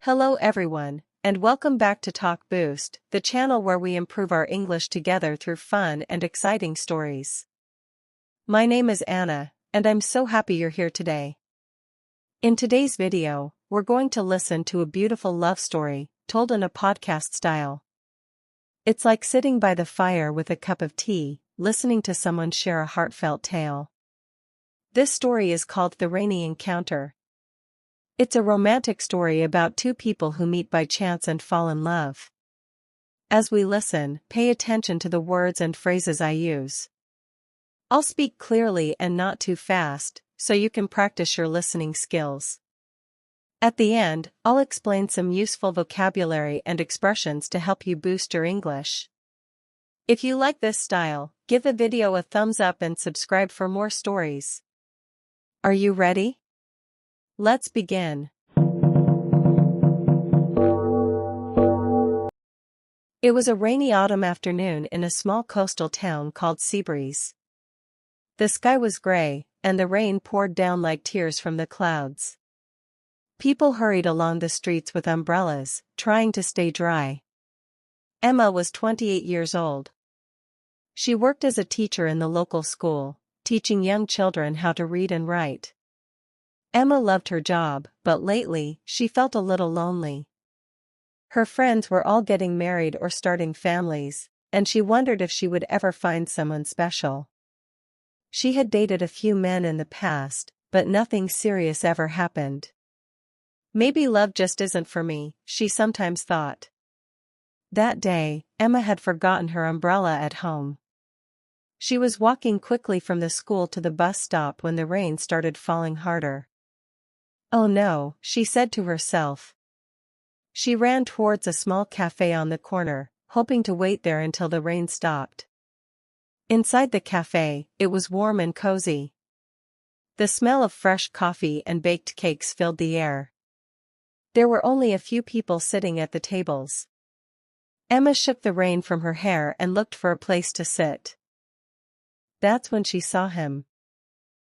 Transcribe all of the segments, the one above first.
Hello everyone, and welcome back to Talk Boost, the channel where we improve our English together through fun and exciting stories. My name is Anna, and I'm so happy you're here today. In today's video, we're going to listen to a beautiful love story, told in a podcast style. It's like sitting by the fire with a cup of tea, listening to someone share a heartfelt tale. This story is called The Rainy Encounter. It's a romantic story about two people who meet by chance and fall in love. As we listen, pay attention to the words and phrases I use. I'll speak clearly and not too fast, so you can practice your listening skills. At the end, I'll explain some useful vocabulary and expressions to help you boost your English. If you like this style, give the video a thumbs up and subscribe for more stories. Are you ready? Let's begin. It was a rainy autumn afternoon in a small coastal town called Seabreeze. The sky was gray, and the rain poured down like tears from the clouds. People hurried along the streets with umbrellas, trying to stay dry. Emma was 28 years old. She worked as a teacher in the local school, teaching young children how to read and write. Emma loved her job, but lately, she felt a little lonely. Her friends were all getting married or starting families, and she wondered if she would ever find someone special. She had dated a few men in the past, but nothing serious ever happened. Maybe love just isn't for me, she sometimes thought. That day, Emma had forgotten her umbrella at home. She was walking quickly from the school to the bus stop when the rain started falling harder. Oh no, she said to herself. She ran towards a small café on the corner, hoping to wait there until the rain stopped. Inside the café, it was warm and cozy. The smell of fresh coffee and baked cakes filled the air. There were only a few people sitting at the tables. Emma shook the rain from her hair and looked for a place to sit. That's when she saw him.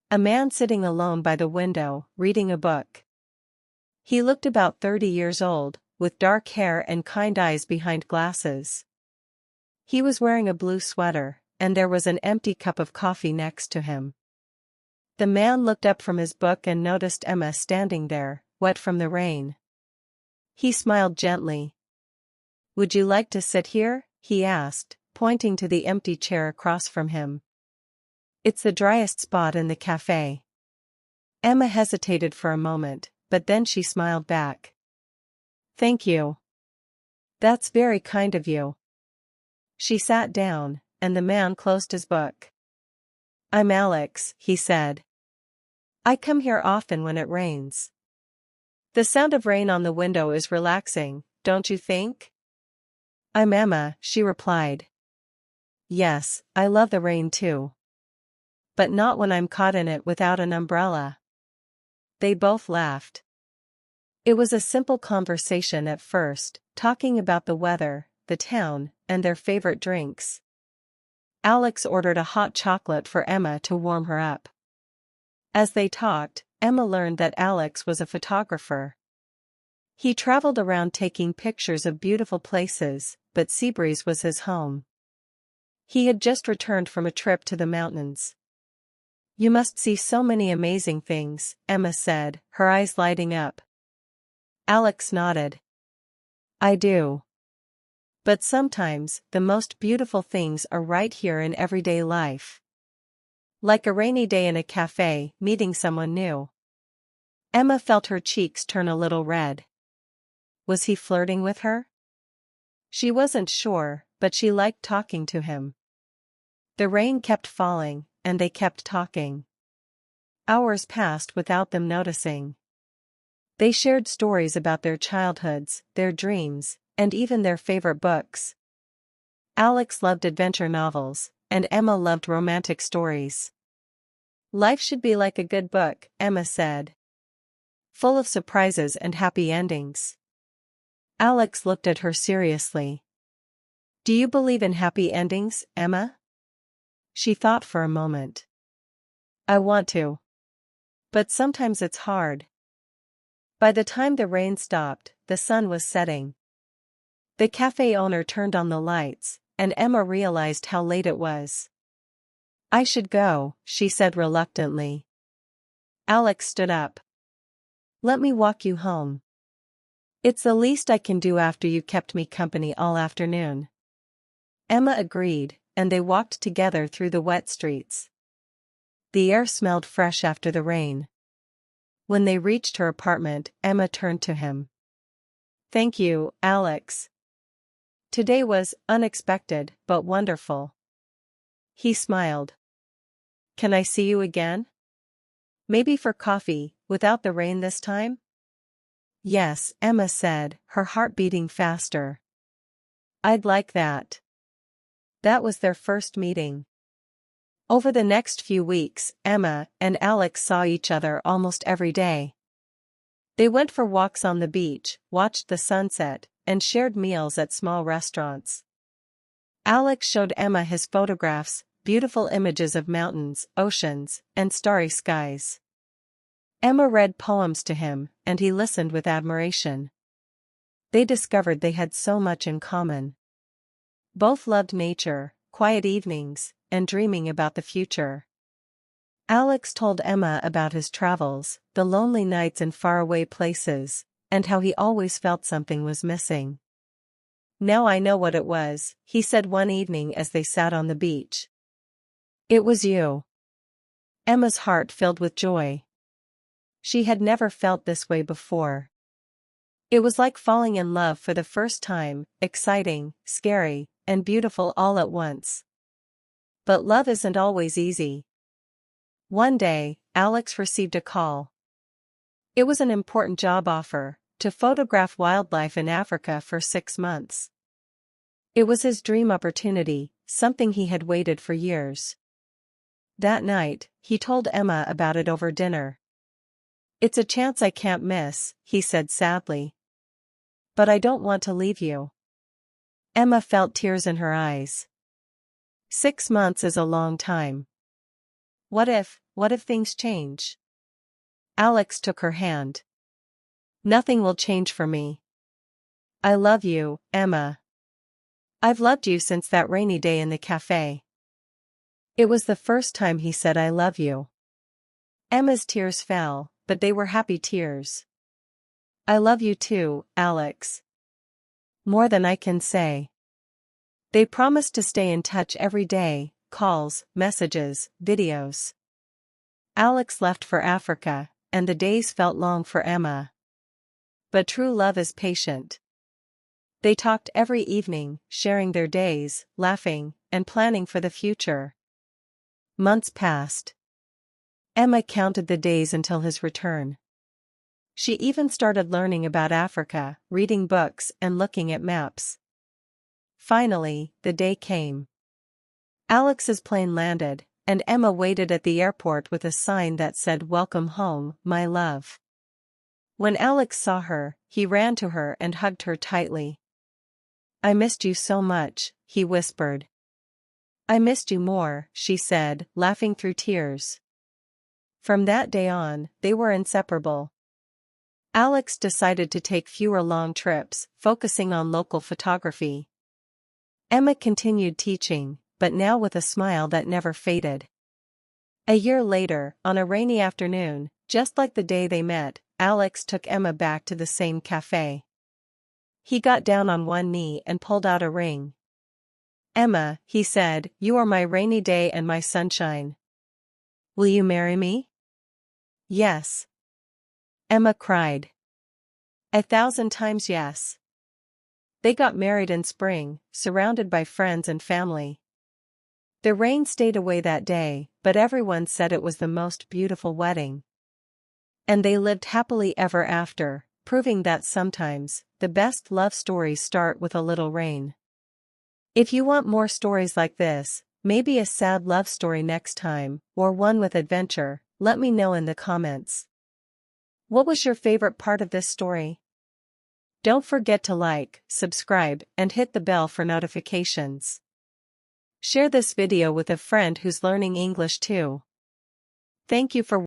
A man sitting alone by the window, reading a book. He looked about 30 years old, with dark hair and kind eyes behind glasses. He was wearing a blue sweater, and there was an empty cup of coffee next to him. The man looked up from his book and noticed Emma standing there, wet from the rain. He smiled gently. "Would you like to sit here?" he asked, pointing to the empty chair across from him. "It's the driest spot in the café." Emma hesitated for a moment, but then she smiled back. "Thank you. That's very kind of you." She sat down, and the man closed his book. "I'm Alex," he said. "I come here often when it rains. The sound of rain on the window is relaxing, don't you think?" "I'm Emma," she replied. "Yes, I love the rain too. But not when I'm caught in it without an umbrella." They both laughed. It was a simple conversation at first, talking about the weather, the town, and their favorite drinks. Alex ordered a hot chocolate for Emma to warm her up. As they talked, Emma learned that Alex was a photographer. He traveled around taking pictures of beautiful places, but Seabreeze was his home. He had just returned from a trip to the mountains. "You must see so many amazing things," Emma said, her eyes lighting up. Alex nodded. "I do. But sometimes, the most beautiful things are right here in everyday life. Like a rainy day in a café, meeting someone new." Emma felt her cheeks turn a little red. Was he flirting with her? She wasn't sure, but she liked talking to him. The rain kept falling, and they kept talking. Hours passed without them noticing. They shared stories about their childhoods, their dreams, and even their favorite books. Alex loved adventure novels, and Emma loved romantic stories. "Life should be like a good book," Emma said. "Full of surprises and happy endings." Alex looked at her seriously. "Do you believe in happy endings, Emma?" She thought for a moment. "I want to. But sometimes it's hard." By the time the rain stopped, the sun was setting. The cafe owner turned on the lights, and Emma realized how late it was. "I should go," she said reluctantly. Alex stood up. "Let me walk you home. It's the least I can do after you kept me company all afternoon." Emma agreed, and they walked together through the wet streets. The air smelled fresh after the rain. When they reached her apartment, Emma turned to him. "Thank you, Alex. Today was unexpected but wonderful." He smiled. "Can I see you again? Maybe for coffee, without the rain this time?" "Yes," Emma said, her heart beating faster. "I'd like that." That was their first meeting. Over the next few weeks, Emma and Alex saw each other almost every day. They went for walks on the beach, watched the sunset, and shared meals at small restaurants. Alex showed Emma his photographs, beautiful images of mountains, oceans, and starry skies. Emma read poems to him, and he listened with admiration. They discovered they had so much in common. Both loved nature, quiet evenings, and dreaming about the future. Alex told Emma about his travels, the lonely nights in faraway places, and how he always felt something was missing. "Now I know what it was," he said one evening as they sat on the beach. "It was you." Emma's heart filled with joy. She had never felt this way before. It was like falling in love for the first time, exciting, scary, and beautiful all at once. But love isn't always easy. One day, Alex received a call. It was an important job offer, to photograph wildlife in Africa for 6 months. It was his dream opportunity, something he had waited for years. That night, he told Emma about it over dinner. "It's a chance I can't miss," he said sadly. "But I don't want to leave you." Emma felt tears in her eyes. 6 months is a long time. What if things change?" Alex took her hand. "Nothing will change for me. I love you, Emma. I've loved you since that rainy day in the cafe." It was the first time he said "I love you." Emma's tears fell, but they were happy tears. "I love you too, Alex. More than I can say." They promised to stay in touch every day, calls, messages, videos. Alex left for Africa, and the days felt long for Emma. But true love is patient. They talked every evening, sharing their days, laughing, and planning for the future. Months passed. Emma counted the days until his return. She even started learning about Africa, reading books and looking at maps. Finally, the day came. Alex's plane landed, and Emma waited at the airport with a sign that said "Welcome home, my love." When Alex saw her, he ran to her and hugged her tightly. "I missed you so much," he whispered. "I missed you more," she said, laughing through tears. From that day on, they were inseparable. Alex decided to take fewer long trips, focusing on local photography. Emma continued teaching, but now with a smile that never faded. A year later, on a rainy afternoon, just like the day they met, Alex took Emma back to the same café. He got down on one knee and pulled out a ring. "Emma," he said, "you are my rainy day and my sunshine. Will you marry me?" "Yes." Emma cried. 1,000 times yes." They got married in spring, surrounded by friends and family. The rain stayed away that day, but everyone said it was the most beautiful wedding. And they lived happily ever after, proving that sometimes, the best love stories start with a little rain. If you want more stories like this, maybe a sad love story next time, or one with adventure, let me know in the comments. What was your favorite part of this story? Don't forget to like, subscribe, and hit the bell for notifications. Share this video with a friend who's learning English too. Thank you for